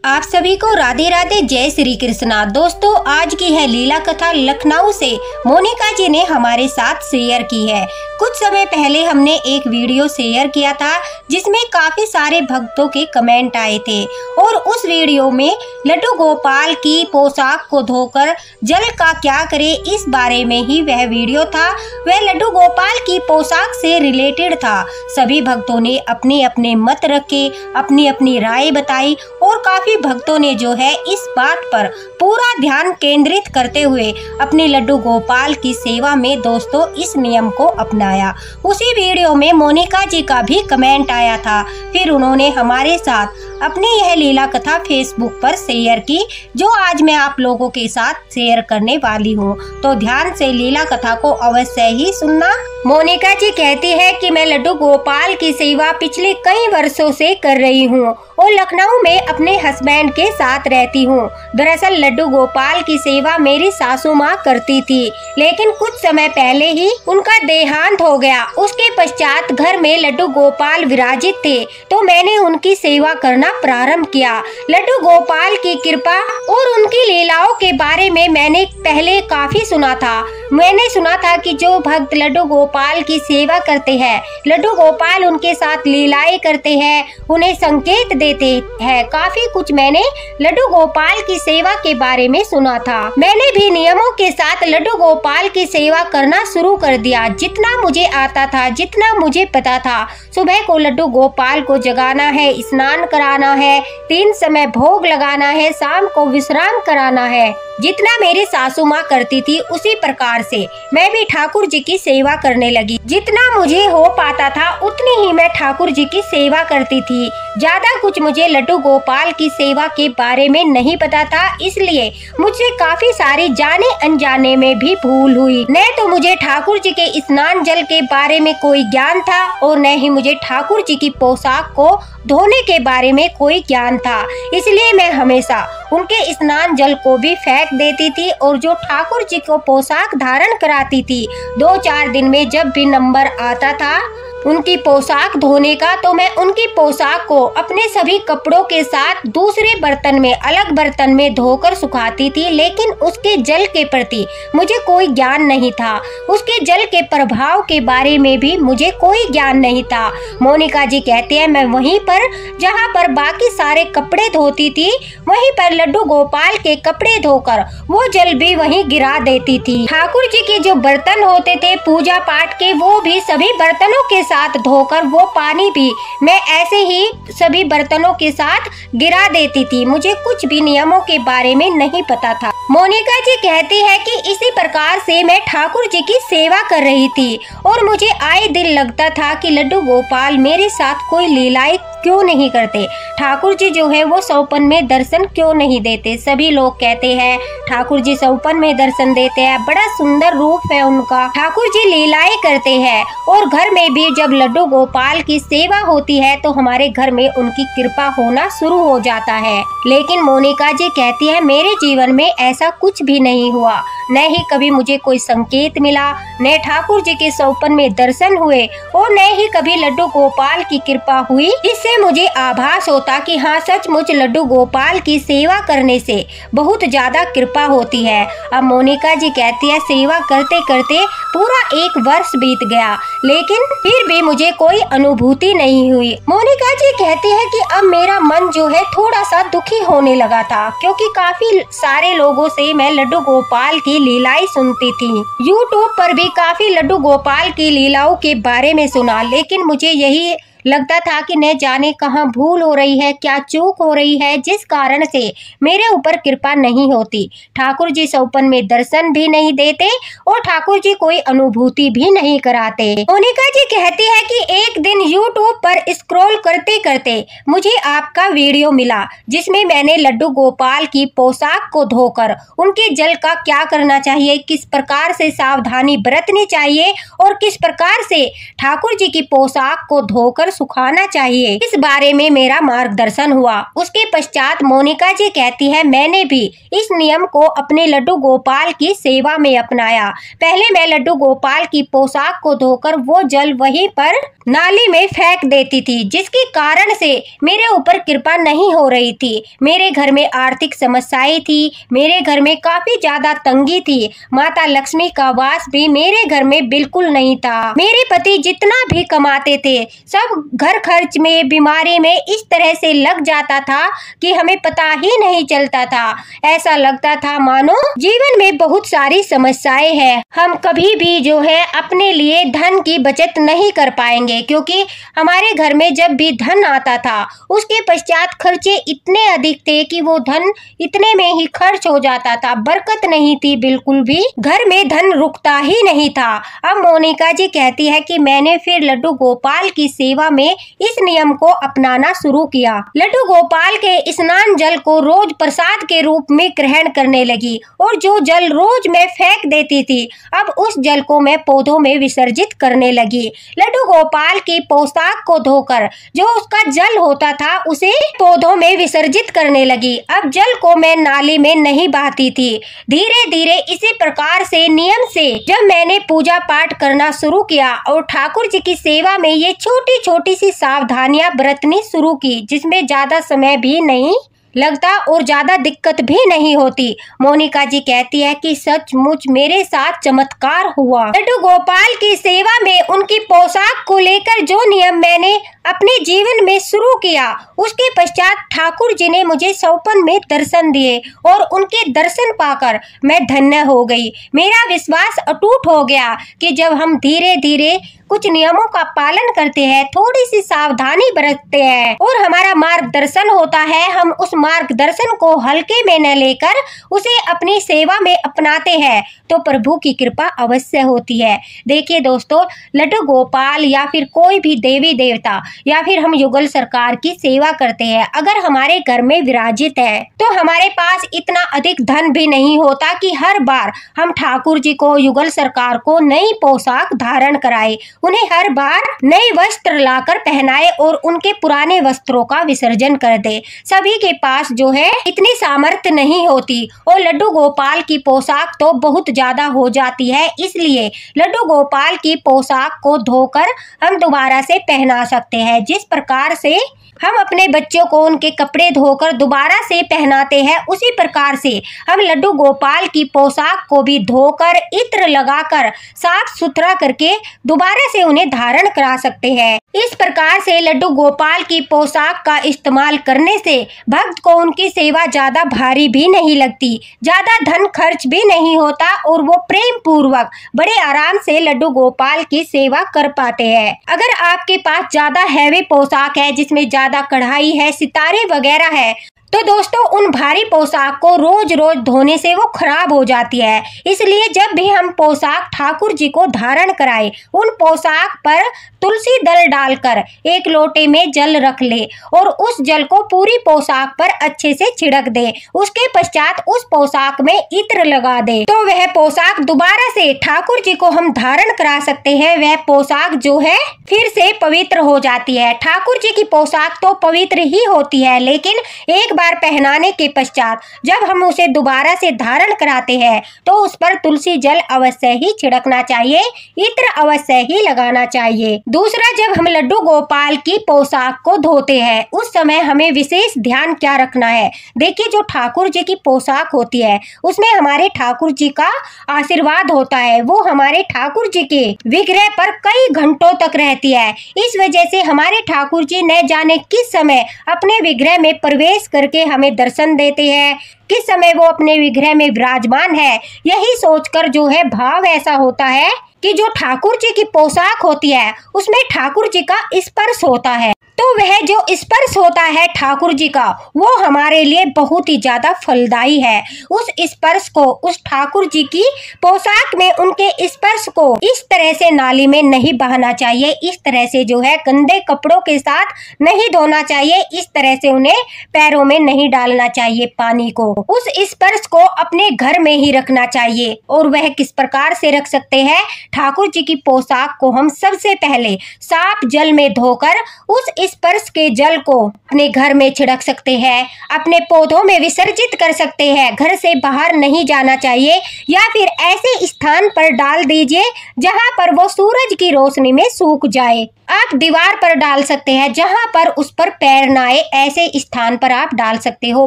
आप सभी को राधे राधे, जय श्री कृष्णा। दोस्तों, आज की है लीला कथा लखनऊ से मोनिका जी ने हमारे साथ शेयर की है। कुछ समय पहले हमने एक वीडियो शेयर किया था जिसमें काफी सारे भक्तों के कमेंट आए थे और उस वीडियो में लड्डू गोपाल की पोशाक को धोकर जल का क्या करे इस बारे में ही वह वीडियो था। वह लड्डू गोपाल की पोशाक से रिलेटेड था। सभी भक्तों ने अपने अपने मत रखे, अपनी अपनी राय बताई और काफी भक्तों ने जो है इस बात पर पूरा ध्यान केंद्रित करते हुए अपने लड्डू गोपाल की सेवा में दोस्तों इस नियम को अपनाया। उसी वीडियो में मोनिका जी का भी कमेंट आया था। फिर उन्होंने हमारे साथ अपनी यह लीला कथा फेसबुक पर शेयर की, जो आज मैं आप लोगों के साथ शेयर करने वाली हूँ। तो ध्यान से लीला कथा को अवश्य ही सुनना। मोनिका जी कहती है कि मैं लड्डू गोपाल की सेवा पिछले कई वर्षों से कर रही हूँ और लखनऊ में अपने हस्बैंड के साथ रहती हूँ। दरअसल लड्डू गोपाल की सेवा मेरी सासू माँ करती थी, लेकिन कुछ समय पहले ही उनका देहांत हो गया। उसके पश्चात घर में लड्डू गोपाल विराजित थे तो मैंने उनकी सेवा करना प्रारंभ किया। लड्डू गोपाल की कृपा और उनकी लीलाओं के बारे में मैंने पहले काफी सुना था। मैंने सुना था कि जो भक्त लड्डू गोपाल की सेवा करते हैं, लड्डू गोपाल उनके साथ लीलाएं करते हैं, उन्हें संकेत देते हैं। काफी कुछ मैंने लड्डू गोपाल की सेवा के बारे में सुना था। मैंने भी नियमों के साथ लड्डू गोपाल की सेवा करना शुरू कर दिया। जितना मुझे आता था, जितना मुझे पता था, सुबह को लड्डू गोपाल को जगाना है, स्नान कराना है, 3 समय भोग लगाना है, शाम को विश्राम कराना है। जितना मेरी सासू माँ करती थी उसी प्रकार से मैं भी ठाकुर जी की सेवा करने लगी। जितना मुझे हो पाता था उतनी ही मैं ठाकुर जी की सेवा करती थी। ज्यादा कुछ मुझे लड्डू गोपाल की सेवा के बारे में नहीं पता था, इसलिए मुझसे काफी सारी जाने अनजाने में भी भूल हुई। न तो मुझे ठाकुर जी के स्नान जल के बारे में कोई ज्ञान था और न ही मुझे ठाकुर जी की पोशाक को धोने के बारे में कोई ज्ञान था। इसलिए मैं हमेशा उनके स्नान जल को भी फेंक देती थी और जो ठाकुर जी को पोशाक धारण कराती थी, 2-4 दिन में जब भी नंबर आता था उनकी पोशाक धोने का, तो मैं उनकी पोशाक को अपने सभी कपड़ों के साथ दूसरे बर्तन में, अलग बर्तन में धोकर सुखाती थी। लेकिन उसके जल के प्रति मुझे कोई ज्ञान नहीं था, उसके जल के प्रभाव के बारे में भी मुझे कोई ज्ञान नहीं था। मोनिका जी कहते हैं मैं वहीं पर जहाँ पर बाकी सारे कपड़े धोती थी, वहीं पर लड्डू गोपाल के कपड़े धोकर वो जल भी वहीं गिरा देती थी। ठाकुर जी के जो बर्तन होते थे पूजा पाठ के, वो भी सभी बर्तनों के साथ धोकर वो पानी भी मैं ऐसे ही सभी बर्तनों के साथ गिरा देती थी। मुझे कुछ भी नियमों के बारे में नहीं पता था। मोनिका जी कहती है कि इसी प्रकार से मैं ठाकुर जी की सेवा कर रही थी और मुझे आए दिन लगता था कि लड्डू गोपाल मेरे साथ कोई लीलाएं क्यों नहीं करते, ठाकुर जी जो है वो सौपन में दर्शन क्यों नहीं देते। सभी लोग कहते हैं ठाकुर जी सौपन में दर्शन देते हैं, बड़ा सुंदर रूप है उनका, ठाकुर जी लीलाएं करते हैं। और घर में भी जब लड्डू गोपाल की सेवा होती है तो हमारे घर में उनकी कृपा होना शुरू हो जाता है। लेकिन मोनिका जी कहती है मेरे जीवन में ऐसा कुछ भी नहीं हुआ, न ही कभी मुझे कोई संकेत मिला, न ठाकुर जी के सौपन में दर्शन हुए और न ही कभी लड्डू गोपाल की कृपा हुई। इससे मुझे आभास होता कि हाँ सचमुच लड्डू गोपाल की सेवा करने से बहुत ज्यादा कृपा होती है। अब मोनिका जी कहती है सेवा करते करते पूरा 1 वर्ष बीत गया, लेकिन फिर भी मुझे कोई अनुभूति नहीं हुई। मोनिका जी कहती है कि अब मेरा मन जो है थोड़ा सा दुखी होने लगा था, क्योंकि काफी सारे लोगों से मैं लड्डू गोपाल की लीलाएं सुनती थी। YouTube पर भी काफी लड्डू गोपाल की लीलाओं के बारे में सुना, लेकिन मुझे यही लगता था कि न जाने कहाँ भूल हो रही है, क्या चूक हो रही है, जिस कारण से मेरे ऊपर कृपा नहीं होती। ठाकुर जी सौपन में दर्शन भी नहीं देते और ठाकुर जी कोई अनुभूति भी नहीं कराते। मोनिका जी कहती है कि एक दिन YouTube पर स्क्रॉल करते करते मुझे आपका वीडियो मिला, जिसमें मैंने लड्डू गोपाल की पोशाक को धोकर उनके जल का क्या करना चाहिए, किस प्रकार से सावधानी बरतनी चाहिए और किस प्रकार से ठाकुर जी की पोशाक को धोकर सुखाना चाहिए, इस बारे में मेरा मार्गदर्शन हुआ। उसके पश्चात मोनिका जी कहती है, मैंने भी इस नियम को अपने लड्डू गोपाल की सेवा में अपनाया। पहले मैं लड्डू गोपाल की पोशाक को धोकर वो जल वहीं पर नाली में फेंक देती थी, जिसके कारण से मेरे ऊपर कृपा नहीं हो रही थी। मेरे घर में आर्थिक समस्याएं थी, मेरे घर में काफी ज्यादा तंगी थी। माता लक्ष्मी का वास भी मेरे घर में बिल्कुल नहीं था। मेरे पति जितना भी कमाते थे सब घर खर्च में, बीमारी में इस तरह से लग जाता था कि हमें पता ही नहीं चलता था। ऐसा लगता था मानो जीवन में बहुत सारी समस्याएं हैं, हम कभी भी जो है अपने लिए धन की बचत नहीं कर पाएंगे, क्योंकि हमारे घर में जब भी धन आता था उसके पश्चात खर्चे इतने अधिक थे कि वो धन इतने में ही खर्च हो जाता था, बरकत नहीं थी बिल्कुल भी, घर में धन रुकता ही नहीं था। अब मोनिका जी कहती है कि मैंने फिर लड्डू गोपाल की सेवा में इस नियम को अपनाना शुरू किया। लड्डू गोपाल के स्नान जल को रोज प्रसाद के रूप में ग्रहण करने लगी और जो जल रोज मैं फेंक देती थी अब उस जल को मैं पौधों में विसर्जित करने लगी। लड्डू गोपाल की पोशाक को धोकर जो उसका जल होता था उसे पौधों में विसर्जित करने लगी। अब जल को मैं नाली में नहीं बहाती थी। धीरे धीरे इसी प्रकार से नियम से जब मैंने पूजा पाठ करना शुरू किया और ठाकुर जी की सेवा में ये छोटी छोटी सी सावधानियां बरतनी शुरू की, जिसमें ज्यादा समय भी नहीं लगता और ज्यादा दिक्कत भी नहीं होती। मोनिका जी कहती है कि सचमुच मेरे साथ चमत्कार हुआ। लड्डू गोपाल की सेवा में उनकी पोशाक को लेकर जो नियम मैंने अपने जीवन में शुरू किया उसके पश्चात ठाकुर जी ने मुझे सौपन में दर्शन दिए और उनके दर्शन पाकर मैं धन्य हो गई। मेरा विश्वास अटूट हो गया कि जब हम धीरे धीरे कुछ नियमों का पालन करते हैं, थोड़ी सी सावधानी बरतते हैं और हमारा मार्गदर्शन होता है, हम उस मार्गदर्शन को हल्के में न लेकर उसे अपनी सेवा में अपनाते हैं तो प्रभु की कृपा अवश्य होती है। देखिए दोस्तों, लड्डू गोपाल या फिर कोई भी देवी देवता या फिर हम युगल सरकार की सेवा करते हैं, अगर हमारे घर में विराजित है तो हमारे पास इतना अधिक धन भी नहीं होता कि हर बार हम ठाकुर जी को, युगल सरकार को नई पोशाक धारण कराए, उन्हें हर बार नए वस्त्र लाकर पहनाए और उनके पुराने वस्त्रों का विसर्जन कर दे। सभी के पास जो है इतनी सामर्थ्य नहीं होती और लड्डू गोपाल की पोशाक तो बहुत ज्यादा हो जाती है, इसलिए लड्डू गोपाल की पोशाक को धोकर हम दोबारा से पहना सकते हैं। जिस प्रकार से हम अपने बच्चों को उनके कपड़े धोकर दोबारा से पहनाते हैं, उसी प्रकार से हम लड्डू गोपाल की पोशाक को भी धोकर इत्र लगाकर साफ सुथरा करके दोबारा से उन्हें धारण करा सकते हैं। इस प्रकार से लड्डू गोपाल की पोशाक का इस्तेमाल करने से भक्त को उनकी सेवा ज्यादा भारी भी नहीं लगती, ज्यादा धन खर्च भी नहीं होता और वो प्रेम पूर्वक बड़े आराम से लड्डू गोपाल की सेवा कर पाते हैं। अगर आपके पास ज्यादा हैवी पोशाक है जिसमें ज्यादा कढ़ाई है, सितारे वगैरह है, तो दोस्तों उन भारी पोशाक को रोज रोज धोने से वो खराब हो जाती है। इसलिए जब भी हम पोशाक ठाकुर जी को धारण कराएं, उन पोशाक पर तुलसी दल डालकर एक लोटे में जल रख ले और उस जल को पूरी पोशाक पर अच्छे से छिड़क दे। उसके पश्चात उस पोशाक में इत्र लगा दे तो वह पोशाक दोबारा से ठाकुर जी को हम धारण करा सकते हैं। वह पोशाक जो है फिर से पवित्र हो जाती है। ठाकुर जी की पोशाक तो पवित्र ही होती है, लेकिन एक बार पहनाने के पश्चात जब हम उसे दोबारा से धारण कराते हैं तो उस पर तुलसी जल अवश्य ही छिड़कना चाहिए, इत्र अवश्य ही लगाना चाहिए। दूसरा, जब हम लड्डू गोपाल की पोशाक को धोते हैं उस समय हमें विशेष ध्यान क्या रखना है। देखिए, जो ठाकुर जी की पोशाक होती है उसमें हमारे ठाकुर जी का आशीर्वाद होता है, वो हमारे ठाकुर जी के विग्रह पर कई घंटों तक रहती है। इस वजह से हमारे ठाकुर जी न जाने किस समय अपने विग्रह में प्रवेश करके हमें दर्शन देते हैं, किस समय वो अपने विग्रह में विराजमान है। यही सोचकर जो है भाव ऐसा होता है कि जो ठाकुर जी की पोशाक होती है उसमें ठाकुर जी का स्पर्श होता है, तो वह जो स्पर्श होता है ठाकुर जी का वो हमारे लिए बहुत ही ज्यादा फलदायी है। उस स्पर्श को, उस ठाकुर जी की पोशाक में उनके स्पर्श को इस तरह से नाली में नहीं बहाना चाहिए, इस तरह से जो है गंदे कपड़ों के साथ नहीं धोना चाहिए, इस तरह से उन्हें पैरों में नहीं डालना चाहिए पानी को। उस स्पर्श को अपने घर में ही रखना चाहिए। और वह किस प्रकार से रख सकते हैं, ठाकुर जी की पोशाक को हम सबसे पहले साफ जल में धोकर उस स्पर्श के जल को अपने घर में छिड़क सकते हैं, अपने पौधों में विसर्जित कर सकते हैं। घर से बाहर नहीं जाना चाहिए या फिर ऐसे स्थान पर डाल दीजिए जहां पर वो सूरज की रोशनी में सूख जाए। आप दीवार पर डाल सकते हैं जहां पर उस पर पैर ना आए, ऐसे स्थान पर आप डाल सकते हो,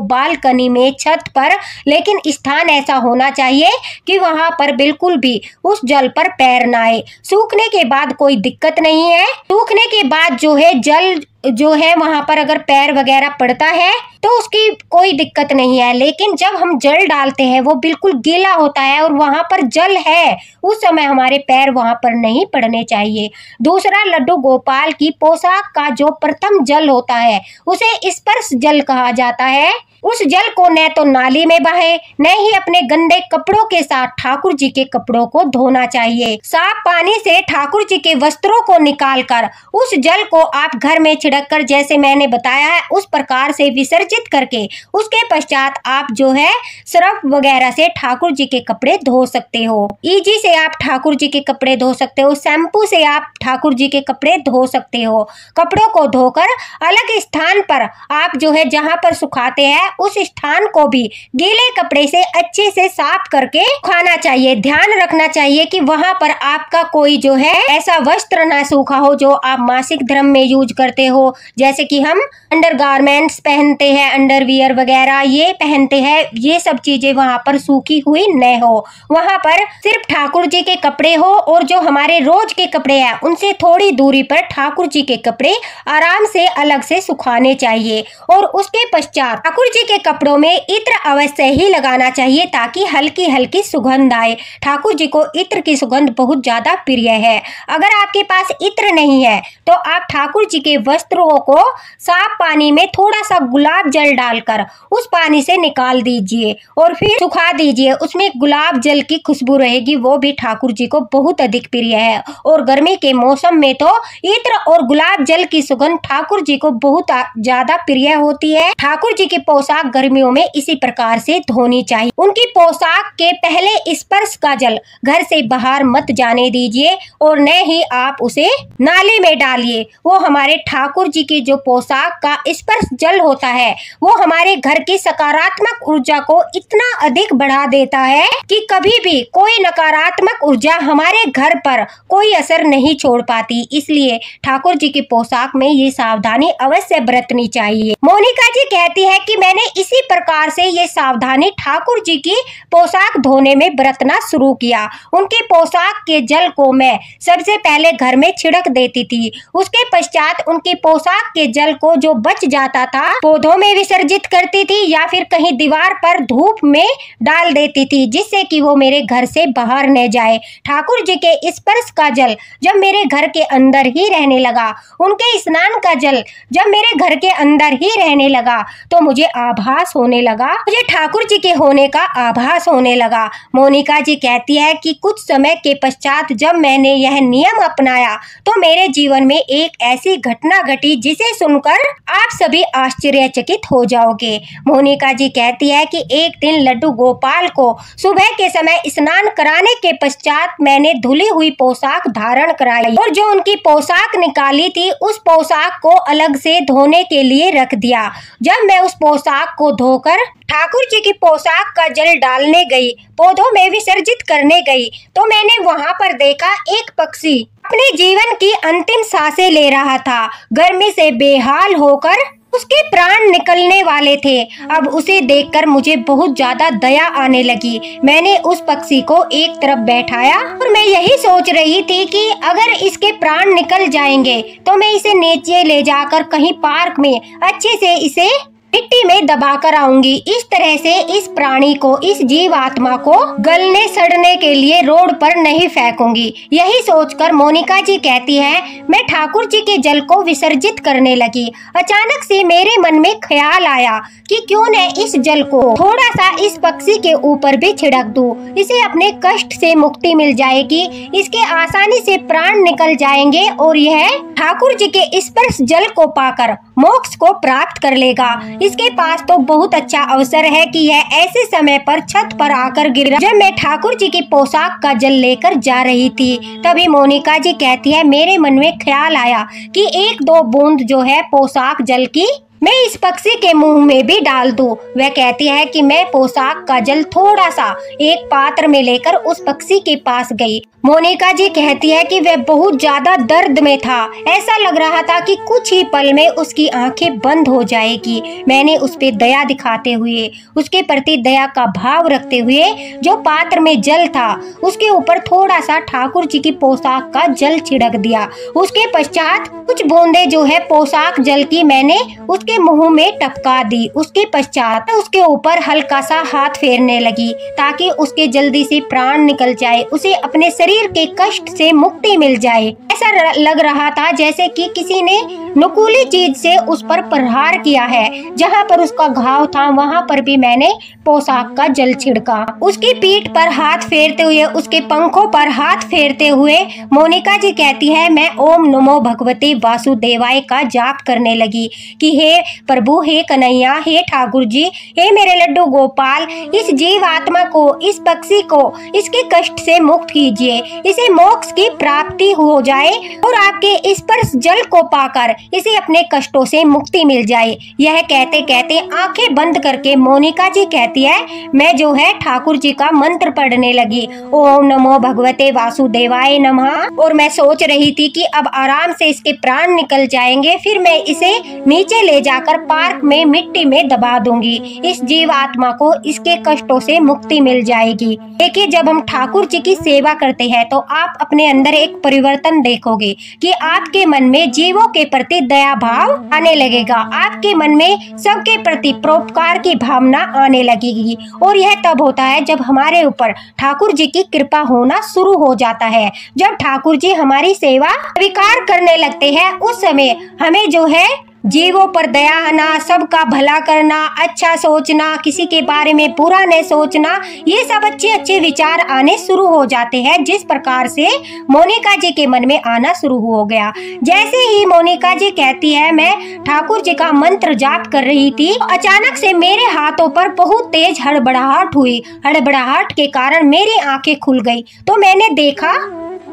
बालकनी में, छत पर, लेकिन स्थान ऐसा होना चाहिए कि वहां पर बिल्कुल भी उस जल पर पैर ना आए। सूखने के बाद कोई दिक्कत नहीं है। सूखने के बाद जो है जल जो है वहां पर अगर पैर वगैरह पड़ता है तो उसकी कोई दिक्कत नहीं है, लेकिन जब हम जल डालते हैं वो बिल्कुल गीला होता है और वहां पर जल है, उस समय हमारे पैर वहां पर नहीं पड़ने चाहिए। दूसरा, लड्डू गोपाल की पोशाक का जो प्रथम जल होता है उसे स्पर्श जल कहा जाता है। उस जल को न तो नाली में बहाए, न ही अपने गंदे कपड़ों के साथ ठाकुर जी के कपड़ों को धोना चाहिए। साफ पानी से ठाकुर जी के वस्त्रों को निकालकर उस जल को आप घर में छिड़क कर, जैसे मैंने बताया है, उस प्रकार से विसर्जित करके उसके पश्चात आप जो है सर्फ वगैरह से ठाकुर जी के कपड़े धो सकते हो। ईजी से आप ठाकुर जी के कपड़े धो सकते हो, शैम्पू से आप ठाकुर जी के कपड़े धो सकते हो। कपड़ों को धोकर अलग स्थान पर आप जो है जहाँ पर सुखाते हैं उस स्थान को भी गीले कपड़े से अच्छे से साफ करके सुखाना चाहिए। ध्यान रखना चाहिए कि वहां पर आपका कोई जो है ऐसा वस्त्र ना सूखा हो जो आप मासिक धर्म में यूज करते हो, जैसे कि हम अंडरगारमेंट्स पहनते हैं, अंडरवियर वगैरह ये पहनते हैं, ये सब चीजें वहां पर सूखी हुई न हो। वहां पर सिर्फ ठाकुर जी के कपड़े हो और जो हमारे रोज के कपड़े हैं उनसे थोड़ी दूरी पर ठाकुर जी के कपड़े आराम से अलग से सुखाने चाहिए। और उसके पश्चात ठाकुर जी के कपड़ों में इत्र अवश्य ही लगाना चाहिए ताकि हल्की हल्की सुगंध आए। ठाकुर जी को इत्र की सुगंध बहुत ज्यादा प्रिय है। अगर आपके पास इत्र नहीं है तो आप ठाकुर जी के वस्त्रों को साफ पानी में थोड़ा सा गुलाब जल डालकर उस पानी से निकाल दीजिए और फिर सुखा दीजिए। उसमें गुलाब जल की खुशबू रहेगी, वो भी ठाकुर जी को बहुत अधिक प्रिय है। और गर्मी के मौसम में तो इत्र और गुलाब जल की सुगंध ठाकुर जी को बहुत ज्यादा प्रिय होती है। ठाकुर जी की पोशाक गर्मियों में इसी प्रकार से धोनी चाहिए। उनकी पोशाक के पहले स्पर्श का जल घर से बाहर मत जाने दीजिए और न ही आप उसे नाली में डालिए। वो हमारे ठाकुर जी की जो पोशाक का स्पर्श जल होता है वो हमारे घर की सकारात्मक ऊर्जा को इतना अधिक बढ़ा देता है कि कभी भी कोई नकारात्मक ऊर्जा हमारे घर पर कोई असर नहीं छोड़ पाती। इसलिए ठाकुर जी की पोशाक में ये सावधानी अवश्य बरतनी चाहिए। मोनिका जी कहती है कि मैंने इसी प्रकार से ये सावधानी ठाकुर जी की पोशाक धोने में बरतना शुरू किया। उनकी पोशाक के जल को मैं सबसे पहले घर में छिड़क देती थी, उसके पश्चात उनकी पोशाक के जल को जो बच जाता था पौधों में विसर्जित करती थी या फिर कहीं दीवार पर धूप में डाल देती थी, जिससे कि वो मेरे घर से बाहर न जाए। ठाकुर जी के स्पर्श का जल जब मेरे घर के अंदर ही रहने लगा, उनके स्नान का जल जब मेरे घर के अंदर ही रहने लगा तो मुझे आभास होने लगा, मुझे ठाकुर जी के होने का आभास होने लगा। मोनिका जी कहती है कि कुछ समय के पश्चात जब मैंने यह नियम अपनाया तो मेरे जीवन में एक ऐसी घटना घटी जिसे सुनकर आप सभी आश्चर्यचकित हो जाओगे। मोनिका जी कहती है कि एक दिन लड्डू गोपाल को सुबह के समय स्नान कराने के पश्चात मैंने धुली हुई पोशाक धारण कराई और जो उनकी पोशाक निकाली थी उस पोशाक को अलग से धोने के लिए रख दिया। जब मैं उस पोशाक को धोकर ठाकुर जी की पोशाक का जल डालने गई, पौधों में विसर्जित करने गई, तो मैंने वहां पर देखा एक पक्षी अपने जीवन की अंतिम सांसें ले रहा था। गर्मी से बेहाल होकर उसके प्राण निकलने वाले थे। अब उसे देखकर मुझे बहुत ज्यादा दया आने लगी। मैंने उस पक्षी को एक तरफ बैठाया और मैं यही सोच रही थी कि अगर इसके प्राण निकल जाएंगे तो मैं इसे नीचे ले जाकर कहीं पार्क में अच्छे से इसे मिट्टी में दबाकर आऊंगी। इस तरह से इस प्राणी को, इस जीव आत्मा को गलने सड़ने के लिए रोड पर नहीं फेंकूंगी। यही सोचकर मोनिका जी कहती है मैं ठाकुर जी के जल को विसर्जित करने लगी। अचानक से मेरे मन में ख्याल आया कि क्यों न इस जल को थोड़ा सा इस पक्षी के ऊपर भी छिड़क दूं। इसे अपने कष्ट से मुक्ति मिल जाएगी, इसके आसानी से प्राण निकल जाएंगे और यह ठाकुर जी के स्पर्श जल को पाकर मोक्ष को प्राप्त कर लेगा। इसके पास तो बहुत अच्छा अवसर है कि यह ऐसे समय पर छत पर आकर गिरा जब मैं ठाकुर जी की पोशाक का जल लेकर जा रही थी। तभी मोनिका जी कहती है, मेरे मन में ख्याल आया कि 1-2 बूंद जो है पोशाक जल की मैं इस पक्षी के मुंह में भी डाल दूं। वह कहती है कि मैं पोशाक का जल थोड़ा सा एक पात्र में लेकर उस पक्षी के पास गई। मोनिका जी कहती है कि वह बहुत ज्यादा दर्द में था। ऐसा लग रहा था कि कुछ ही पल में उसकी आंखें बंद हो जाएगी। मैंने उस पे दया दिखाते हुए, उसके प्रति दया का भाव रखते हुए जो पात्र में जल था उसके ऊपर थोड़ा सा ठाकुर जी की पोशाक का जल छिड़क दिया। उसके पश्चात कुछ बूंदे जो है पोशाक जल की मैंने उसके मुंह में टपका दी। उसके पश्चात उसके ऊपर हल्का सा हाथ फेरने लगी ताकि उसके जल्दी से प्राण निकल जाए, उसे अपने शरीर के कष्ट से मुक्ति मिल जाए। ऐसा लग रहा था जैसे कि किसी ने नुकीली चीज से उस पर प्रहार किया है। जहाँ पर उसका घाव था वहाँ पर भी मैंने पोशाक का जल छिड़का। उसकी पीठ पर हाथ फेरते हुए, उसके पंखों पर हाथ फेरते हुए मोनिका जी कहती है, मैं ओम नमो भगवते वासुदेवाय का जाप करने लगी कि हे प्रभु, हे कन्हैया, हे ठाकुर जी, हे मेरे लड्डू गोपाल, इस जीव आत्मा को, इस पक्षी को इसके कष्ट से मुक्त कीजिए, इसे मोक्ष की प्राप्ति हो जाए और आपके स्पर्श जल को पाकर इसे अपने कष्टों से मुक्ति मिल जाए। यह कहते कहते आंखें बंद करके मोनिका जी कहती है, मैं जो है ठाकुर जी का मंत्र पढ़ने लगी, ओम नमो भगवते वासुदेवाय नमः। और मैं सोच रही थी कि अब आराम से इसके प्राण निकल जाएंगे, फिर मैं इसे नीचे ले जाकर पार्क में मिट्टी में दबा दूंगी। इस जीव आत्मा को इसके कष्टों से मुक्ति मिल जाएगी। देखिए, जब हम ठाकुर जी की सेवा करते हैं तो आप अपने अंदर एक परिवर्तन देखोगे कि आपके मन में जीवों के प्रति दया भाव आने लगेगा, आपके मन में सबके प्रति परोपकार की भावना आने लगेगी। और यह तब होता है जब हमारे ऊपर ठाकुर जी की कृपा होना शुरू हो जाता है। जब ठाकुर जी हमारी सेवा स्वीकार करने लगते हैं, उस समय हमें जो है जीवों पर दया आना, सबका भला करना, अच्छा सोचना, किसी के बारे में बुरा नहीं सोचना, ये सब अच्छे अच्छे विचार आने शुरू हो जाते हैं। जिस प्रकार से मोनिका जी के मन में आना शुरू हो गया। जैसे ही मोनिका जी कहती है, मैं ठाकुर जी का मंत्र जाप कर रही थी, अचानक से मेरे हाथों पर बहुत तेज हड़बड़ाहट हुई। हड़बड़ाहट के कारण मेरी आंखें खुल गई तो मैंने देखा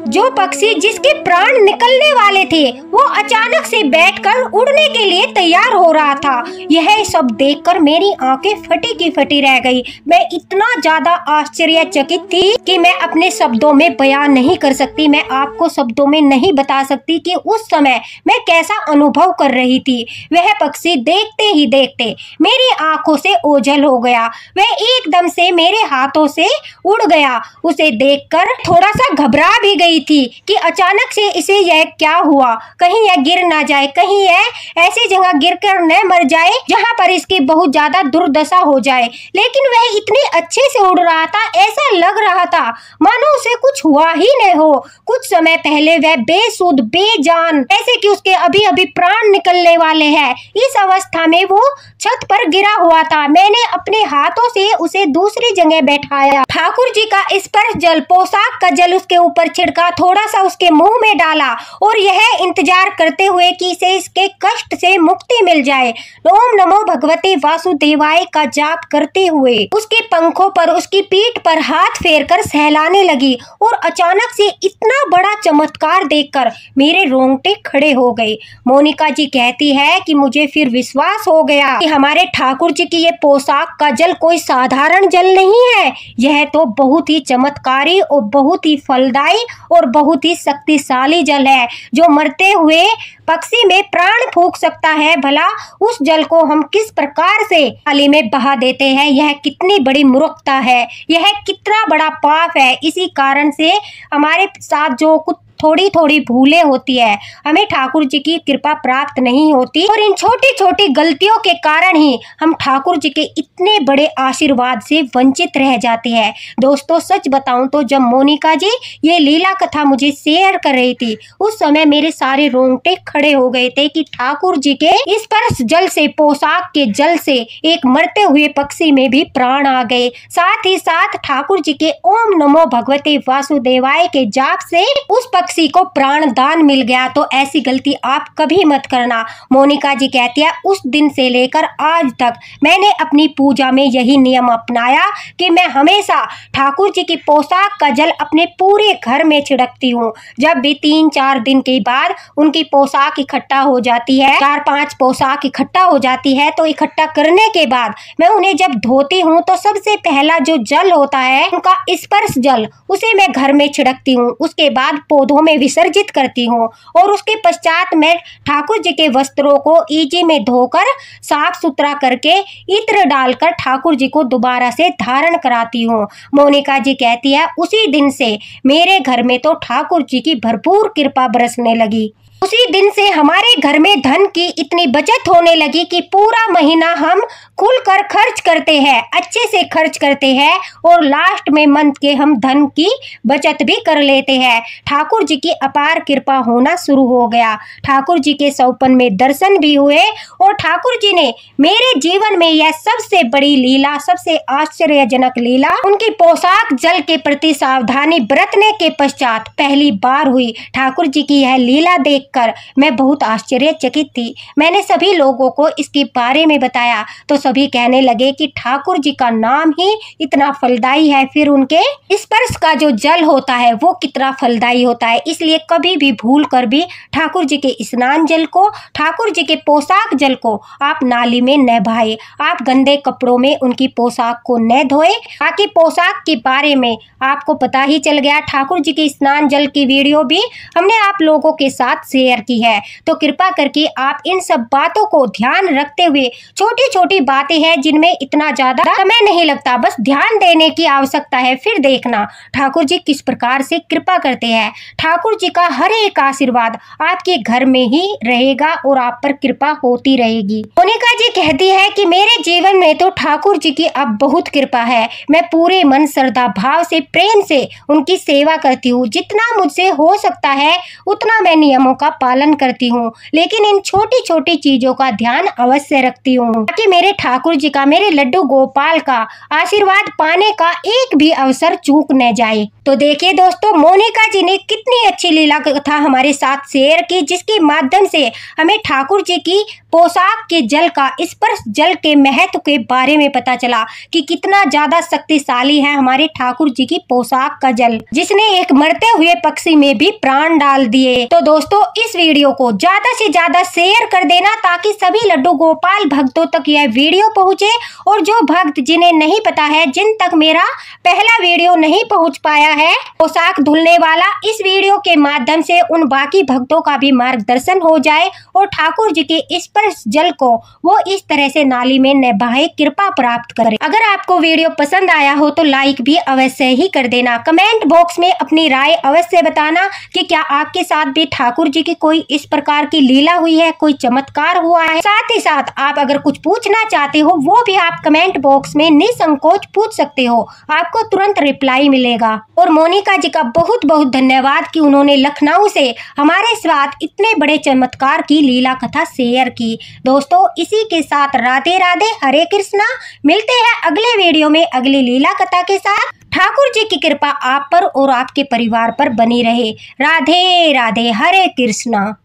जो पक्षी जिसके प्राण निकलने वाले थे वो अचानक से बैठकर उड़ने के लिए तैयार हो रहा था। यह सब देखकर मेरी आंखें फटी की फटी रह गई। मैं इतना ज्यादा आश्चर्यचकित थी कि मैं अपने शब्दों में बयान नहीं कर सकती। मैं आपको शब्दों में नहीं बता सकती कि उस समय मैं कैसा अनुभव कर रही थी। वह पक्षी देखते ही देखते मेरी आंखों से ओझल हो गया। वह एकदम से मेरे हाथों से उड़ गया। उसे देखकर थोड़ा सा घबरा भी गई थी कि अचानक से इसे यह क्या हुआ, कहीं यह गिर ना जाए, कहीं यह ऐसी जगह गिरकर न मर जाए जहां पर इसकी बहुत ज्यादा दुर्दशा हो जाए। लेकिन वह इतने अच्छे से उड़ रहा था, ऐसा लग रहा था मानो उसे कुछ हुआ ही नहीं हो। कुछ समय पहले वह बेसुध बेजान, ऐसे कि उसके अभी अभी प्राण निकलने वाले हैं, इस अवस्था में वो छत पर गिरा हुआ था। मैंने अपने हाथों से उसे दूसरी जगह बैठाया, ठाकुर जी का स्पर्श जल, पोशाक का जल उसके ऊपर छिड़का, थोड़ा सा उसके मुंह में डाला और यह इंतजार करते हुए कि इसे इसके कष्ट से मुक्ति मिल जाए। ओम नमो भगवते वासुदेवाय का जाप करते हुए उसके पंखों पर, उसकी पीठ पर हाथ फेरकर सहलाने लगी। और अचानक से इतना बड़ा चमत्कार देखकर मेरे रोंगटे खड़े हो गए। मोनिका जी कहती है कि मुझे फिर विश्वास हो गया कि हमारे ठाकुर जी की ये पोशाक का जल कोई साधारण जल नहीं है, यह तो बहुत ही चमत्कारी और बहुत ही फलदायी और बहुत ही शक्तिशाली जल है जो मरते हुए पक्षी में प्राण फूंक सकता है। भला उस जल को हम किस प्रकार से थाली में बहा देते हैं, यह कितनी बड़ी मूर्खता है, यह कितना बड़ा पाप है। इसी कारण से हमारे साथ जो कुछ थोड़ी थोड़ी भूलें होती है, हमें ठाकुर जी की कृपा प्राप्त नहीं होती और इन छोटी छोटी गलतियों के कारण ही हम ठाकुर जी के इतने बड़े आशीर्वाद से वंचित रह जाते हैं। दोस्तों, सच बताऊं तो जब मोनिका जी ये लीला कथा मुझे शेयर कर रही थी, उस समय मेरे सारे रोंगटे खड़े हो गए थे कि ठाकुर जी के स्पर्श जल से, पोशाक के जल से एक मरते हुए पक्षी में भी प्राण आ गए। साथ ही साथ ठाकुर जी के ओम नमो भगवते वासुदेवाय के जाप से उस पक्षी पक्षी को प्राण दान मिल गया तो ऐसी गलती आप कभी मत करना। मोनिका जी कहती है उस दिन से लेकर आज तक मैंने अपनी पूजा में यही नियम अपनाया कि मैं हमेशा ठाकुर जी की पोशाक का जल अपने पूरे घर में छिड़कती हूँ। जब भी 3-4 दिन के बाद उनकी पोशाक इकट्ठा हो जाती है, 4-5 पोशाक इकट्ठा हो जाती है, तो इकट्ठा करने के बाद मैं उन्हें जब धोती हूँ तो सबसे पहला जो जल होता है उनका स्पर्श जल, उसे मैं घर में छिड़कती हूँ। उसके बाद पौधों में विसर्जित करती हूँ और उसके पश्चात मैं ठाकुर जी के वस्त्रों को ईजी में धोकर साफ सुथरा करके इत्र डालकर ठाकुर जी को दोबारा से धारण कराती हूँ। मोनिका जी कहती है उसी दिन से मेरे घर में तो ठाकुर जी की भरपूर कृपा बरसने लगी। उसी दिन से हमारे घर में धन की इतनी बचत होने लगी कि पूरा महीना हम खुलकर खर्च करते हैं, अच्छे से खर्च करते हैं और लास्ट में मंथ के हम धन की बचत भी कर लेते हैं। ठाकुर जी की अपार कृपा होना शुरू हो गया। ठाकुर जी के सौपन में दर्शन भी हुए और ठाकुर जी ने मेरे जीवन में यह सबसे बड़ी लीला, सबसे आश्चर्यजनक लीला उनकी पोशाक जल के प्रति सावधानी बरतने के पश्चात पहली बार हुई। ठाकुर जी की यह लीला देखकर मैं बहुत आश्चर्यचकित थी। मैंने सभी लोगों को इसके बारे में बताया तो सभी कहने लगे कि ठाकुर जी का नाम ही इतना फलदायी है, फिर उनके स्पर्श का जो जल होता है वो कितना फलदायी होता है। इसलिए कभी भी भूल कर भी ठाकुर जी के स्नान जल को, ठाकुर जी के पोशाक जल को आप नाली में न बहाए। आप गंदे कपड़ों में उनकी पोशाक को न धोए। बाकी पोशाक के बारे में आपको पता ही चल गया। ठाकुर जी के स्नान जल की वीडियो भी हमने आप लोगों के साथ शेयर की है, तो कृपा करके आप इन सब बातों को ध्यान रखते हुए, छोटी छोटी बातें हैं जिनमें इतना ज्यादा समय नहीं लगता, बस ध्यान देने की आवश्यकता है। फिर देखना ठाकुर जी किस प्रकार से कृपा करते हैं। ठाकुर जी का हर एक आशीर्वाद आपके घर में ही रहेगा और आप पर कृपा होती रहेगी। मोनिका जी कहती है कि मेरे जीवन में तो ठाकुर जी की अब बहुत कृपा है। मैं पूरे मन श्रद्धा भाव से, प्रेम से उनकी सेवा करती हूँ। जितना मुझसे हो सकता है उतना मैं नियमों का पालन करती हूँ, लेकिन इन छोटी छोटी चीजों का ध्यान अवश्य रखती हूँ ताकि मेरे ठाकुर जी का, मेरे लड्डू गोपाल का आशीर्वाद पाने का एक भी अवसर चूक न जाए। तो देखिए दोस्तों, मोनिका जी ने कितनी अच्छी लीला कथा हमारे साथ शेयर की, जिसके माध्यम से हमें ठाकुर जी की पोशाक के जल का, स्पर्श जल के महत्व के बारे में पता चला कि कितना ज्यादा शक्तिशाली है हमारे ठाकुर जी की पोशाक का जल, जिसने एक मरते हुए पक्षी में भी प्राण डाल दिए। तो दोस्तों, इस वीडियो को ज्यादा से ज्यादा शेयर कर देना ताकि सभी लड्डू गोपाल भक्तों तक यह वीडियो पहुंचे। और जो भक्त जिन्हें नहीं पता है, जिन तक मेरा पहला वीडियो नहीं पहुंच पाया है पोशाक धुलने वाला, इस वीडियो के माध्यम से उन बाकी भक्तों का भी मार्गदर्शन हो जाए और ठाकुर जी के स्पर्श जल को वो इस तरह से नाली में न बहाए, कृपा प्राप्त करें। अगर आपको वीडियो पसंद आया हो तो लाइक भी अवश्य ही कर देना। कमेंट बॉक्स में अपनी राय अवश्य बताना कि क्या आपके साथ भी ठाकुर जी की कोई इस प्रकार की लीला हुई है, कोई चमत्कार हुआ है। साथ ही साथ आप अगर कुछ पूछना चाहते हो वो भी आप कमेंट बॉक्स में निसंकोच पूछ सकते हो, आपको तुरंत रिप्लाई मिलेगा। और मोनिका जी का बहुत बहुत धन्यवाद कि उन्होंने लखनऊ से हमारे साथ इतने बड़े चमत्कार की लीला कथा शेयर की। दोस्तों, इसी के साथ राधे राधे, हरे कृष्णा। मिलते हैं अगले वीडियो में अगली लीला कथा के साथ। ठाकुर जी की कृपा आप पर और आपके परिवार पर बनी रहे। राधे राधे, हरे कृष्णा।